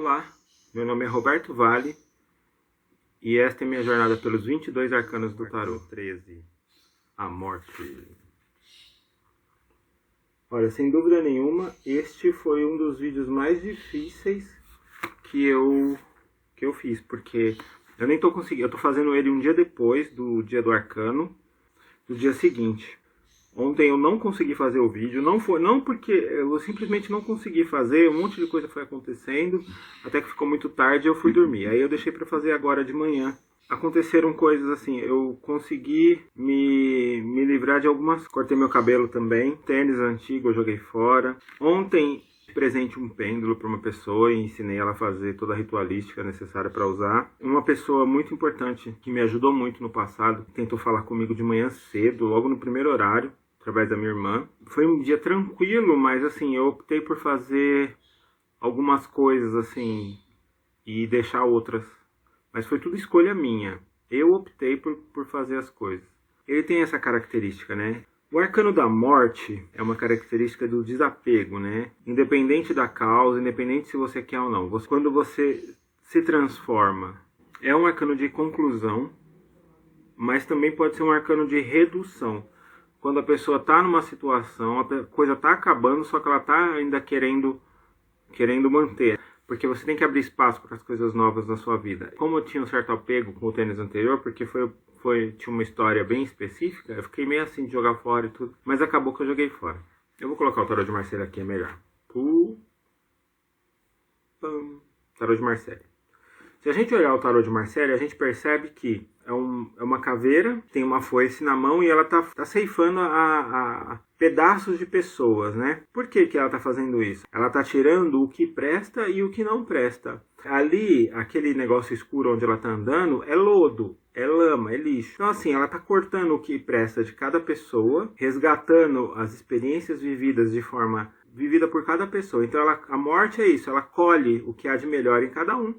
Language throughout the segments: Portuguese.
Olá, meu nome é Roberto Vale e esta é minha jornada pelos 22 arcanos do tarô. 13. A morte. Olha, sem dúvida nenhuma, este foi um dos vídeos mais difíceis que eu fiz, porque eu nem tô conseguindo, eu tô fazendo ele um dia depois do dia do arcano, do dia seguinte. Ontem eu não consegui fazer o vídeo, não porque eu simplesmente não consegui fazer, um monte de coisa foi acontecendo, até que ficou muito tarde e eu fui dormir. Aí eu deixei pra fazer agora de manhã. Aconteceram coisas assim, eu consegui me livrar de algumas... Cortei meu cabelo também, tênis antigo eu joguei fora. Ontem presente um pêndulo para uma pessoa e ensinei ela a fazer toda a ritualística necessária para usar. Uma pessoa muito importante que me ajudou muito no passado, tentou falar comigo de manhã cedo, logo no primeiro horário, através da minha irmã. Foi um dia tranquilo, mas assim, eu optei por fazer algumas coisas assim e deixar outras. Mas foi tudo escolha minha. Eu optei por fazer as coisas. Ele tem essa característica, né? O arcano da morte é uma característica do desapego, né? Independente da causa, independente se você quer ou não. Quando você se transforma, é um arcano de conclusão, mas também pode ser um arcano de redução. Quando a pessoa está numa situação, a coisa está acabando, só que ela está ainda querendo manter. Porque você tem que abrir espaço para as coisas novas na sua vida. Como eu tinha um certo apego com o tênis anterior, porque tinha uma história bem específica, eu fiquei meio assim de jogar fora e tudo, mas acabou que eu joguei fora. Eu vou colocar o tarô de Marcélia aqui, é melhor. Tarô de Marcélia. Se a gente olhar o tarô de Marcélia, a gente percebe que é uma caveira, tem uma foice na mão e ela tá ceifando a pedaços de pessoas, né? Por que ela tá fazendo isso? Ela tá tirando o que presta e o que não presta. Ali, aquele negócio escuro onde ela tá andando, é lodo, é lama, é lixo. Então assim, ela tá cortando o que presta de cada pessoa, resgatando as experiências vividas de forma vivida por cada pessoa. Então a morte é isso, ela colhe o que há de melhor em cada um.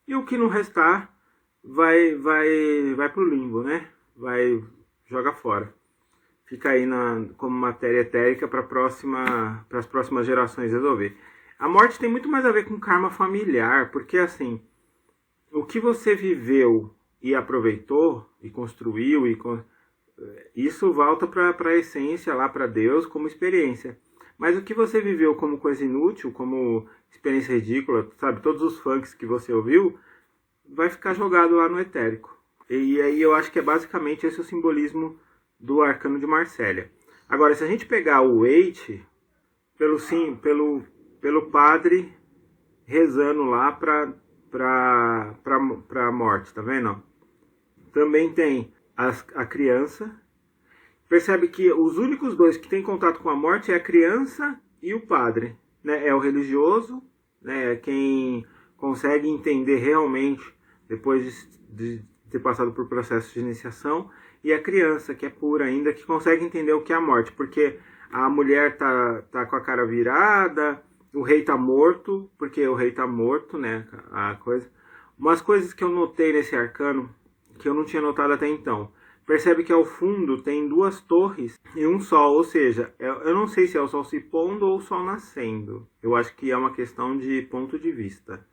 E o que não restar vai pro limbo, né? Joga fora. Fica aí como matéria etérica para as próximas gerações resolver. A morte tem muito mais a ver com karma familiar, porque assim, o que você viveu e aproveitou e construiu, isso volta para a essência, lá para Deus, como experiência. Mas o que você viveu como coisa inútil, como experiência ridícula, sabe? Todos os funks que você ouviu, vai ficar jogado lá no etérico. E aí eu acho que é basicamente esse o simbolismo do arcano de Marcélia. Agora, se a gente pegar o Eight, pelo padre rezando lá pra morte, tá vendo? Também tem a criança. Percebe que os únicos dois que têm contato com a morte é a criança e o padre, né? É o religioso, né? É quem consegue entender realmente depois de ter passado por processo de iniciação, e a criança, que é pura ainda, que consegue entender o que é a morte, porque a mulher tá com a cara virada, o rei tá morto, porque o rei tá morto, né? A coisa. Umas coisas que eu notei nesse arcano, que eu não tinha notado até então. Percebe que ao fundo tem duas torres e um sol, ou seja, eu não sei se é o sol se pondo ou o sol nascendo. Eu acho que é uma questão de ponto de vista.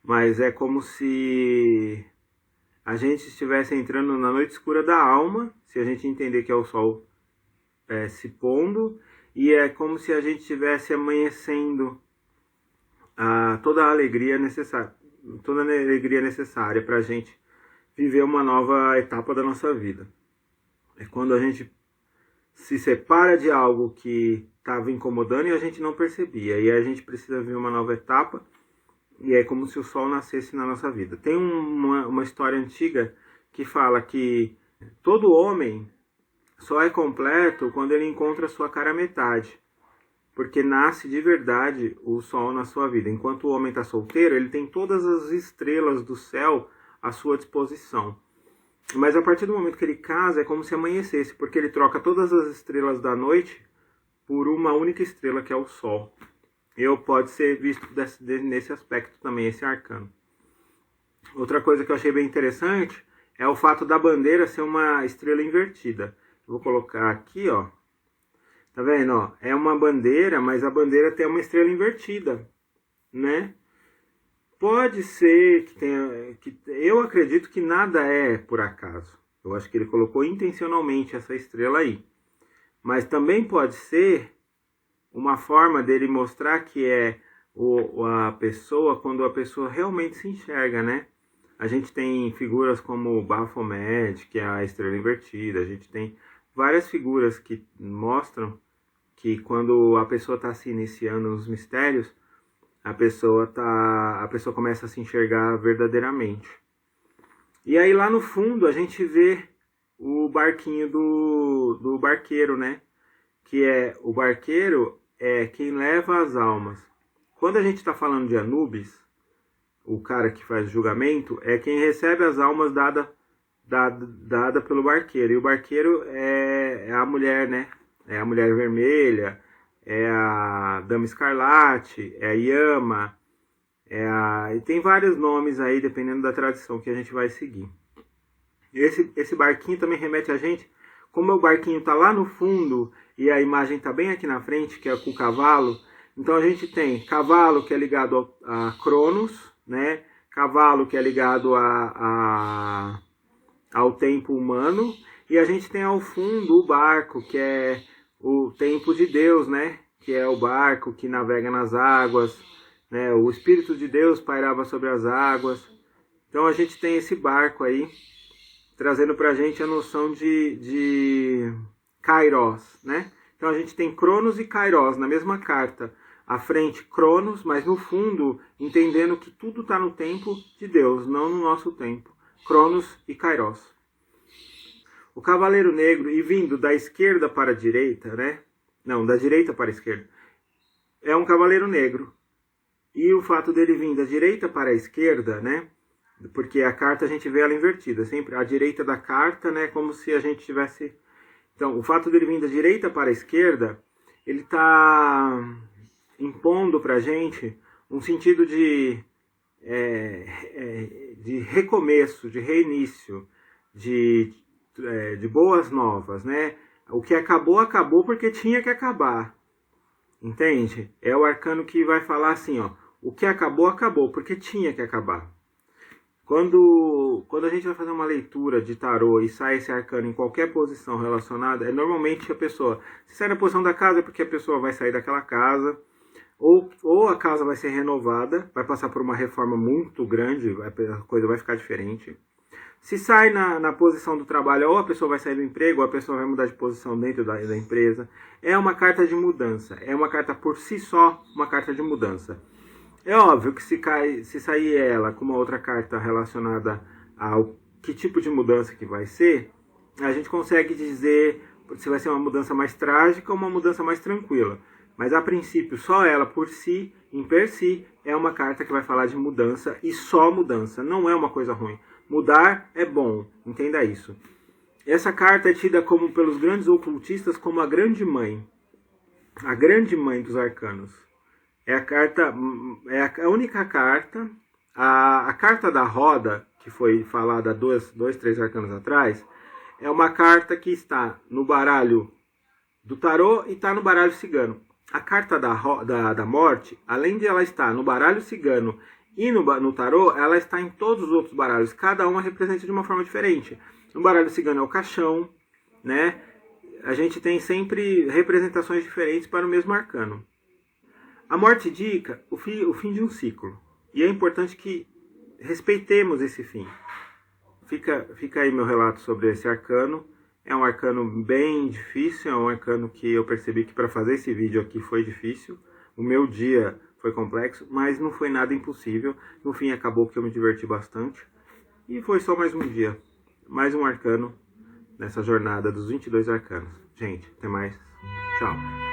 Mas é como se a gente estivesse entrando na noite escura da alma, se a gente entender que é o sol se pondo, e é como se a gente estivesse amanhecendo toda a alegria necessária para a gente viver uma nova etapa da nossa vida. É quando a gente se separa de algo que estava incomodando e a gente não percebia. E aí a gente precisa viver uma nova etapa. E é como se o sol nascesse na nossa vida. Tem uma história antiga que fala que todo homem só é completo quando ele encontra a sua cara metade. Porque nasce de verdade o sol na sua vida. Enquanto o homem está solteiro, ele tem todas as estrelas do céu à sua disposição. Mas a partir do momento que ele casa, é como se amanhecesse, porque ele troca todas as estrelas da noite por uma única estrela, que é o sol. E pode ser visto nesse aspecto também, esse arcano. Outra coisa que eu achei bem interessante é o fato da bandeira ser uma estrela invertida. Eu vou colocar aqui, ó. Tá vendo, ó? É uma bandeira, mas a bandeira tem uma estrela invertida, né? Pode ser que tenha... eu acredito que nada é por acaso. Eu acho que ele colocou intencionalmente essa estrela aí. Mas também pode ser uma forma dele mostrar que é a pessoa, quando a pessoa realmente se enxerga, né? A gente tem figuras como o Baphomet, que é a estrela invertida. A gente tem várias figuras que mostram que quando a pessoa está se iniciando nos mistérios, a pessoa começa a se enxergar verdadeiramente. E aí lá no fundo a gente vê o barquinho do barqueiro, né? Que é o barqueiro é quem leva as almas. Quando a gente está falando de Anubis, o cara que faz o julgamento é quem recebe as almas dada pelo barqueiro. E o barqueiro é a mulher, né? É a mulher vermelha, é a Dama Escarlate, é a Yama, e tem vários nomes aí, dependendo da tradição que a gente vai seguir. Esse barquinho também remete a gente, como o barquinho está lá no fundo e a imagem está bem aqui na frente, que é com o cavalo. Então a gente tem cavalo que é ligado a Cronos, né? Cavalo que é ligado ao tempo humano, e a gente tem ao fundo o barco, que é o tempo de Deus, né? Que é o barco que navega nas águas, né? O Espírito de Deus pairava sobre as águas. Então a gente tem esse barco aí, trazendo pra gente a noção de Kairos, né? Então a gente tem Cronos e Kairos na mesma carta. À frente, Cronos, mas no fundo, entendendo que tudo está no tempo de Deus, não no nosso tempo. Cronos e Kairos. O Cavaleiro Negro, e vindo da esquerda para a direita, né? Não, da direita para a esquerda. É um Cavaleiro Negro. E o fato dele vir da direita para a esquerda, né? Porque a carta a gente vê ela invertida. Sempre a direita da carta, né? Como se a gente tivesse... Então, o fato dele vir da direita para a esquerda, ele está impondo para a gente um sentido de recomeço, de reinício, de boas novas, né? O que acabou, acabou porque tinha que acabar. Entende? É o arcano que vai falar assim, ó. O que acabou, acabou porque tinha que acabar. Quando a gente vai fazer uma leitura de tarô e sai esse arcano em qualquer posição relacionada, normalmente a pessoa, se sai na posição da casa é porque a pessoa vai sair daquela casa, ou a casa vai ser renovada, vai passar por uma reforma muito grande, a coisa vai ficar diferente. Se sai na posição do trabalho, ou a pessoa vai sair do emprego, ou a pessoa vai mudar de posição dentro da empresa. É uma carta de mudança, é uma carta por si só, uma carta de mudança. É óbvio que se sair ela com uma outra carta relacionada ao que tipo de mudança que vai ser, a gente consegue dizer se vai ser uma mudança mais trágica ou uma mudança mais tranquila. Mas a princípio, só ela por si, em per si, é uma carta que vai falar de mudança e só mudança, não é uma coisa ruim. Mudar é bom, entenda isso. Essa carta é tida como pelos grandes ocultistas como a grande mãe dos arcanos. É a única carta, a carta da roda, que foi falada dois, 3 arcanos atrás, é uma carta que está no baralho do tarô e está no baralho cigano. A carta da morte, além de ela estar no baralho cigano e no tarô, ela está em todos os outros baralhos. Cada uma representa de uma forma diferente. No baralho cigano é o caixão, né? A gente tem sempre representações diferentes para o mesmo arcano. A morte indica o fim de um ciclo. E é importante que respeitemos esse fim. Fica aí meu relato sobre esse arcano. É um arcano bem difícil, é um arcano que eu percebi que para fazer esse vídeo aqui foi difícil. O meu dia foi complexo, mas não foi nada impossível. No fim acabou que eu me diverti bastante. E foi só mais um dia, mais um arcano nessa jornada dos 22 arcanos. Gente, até mais. Tchau.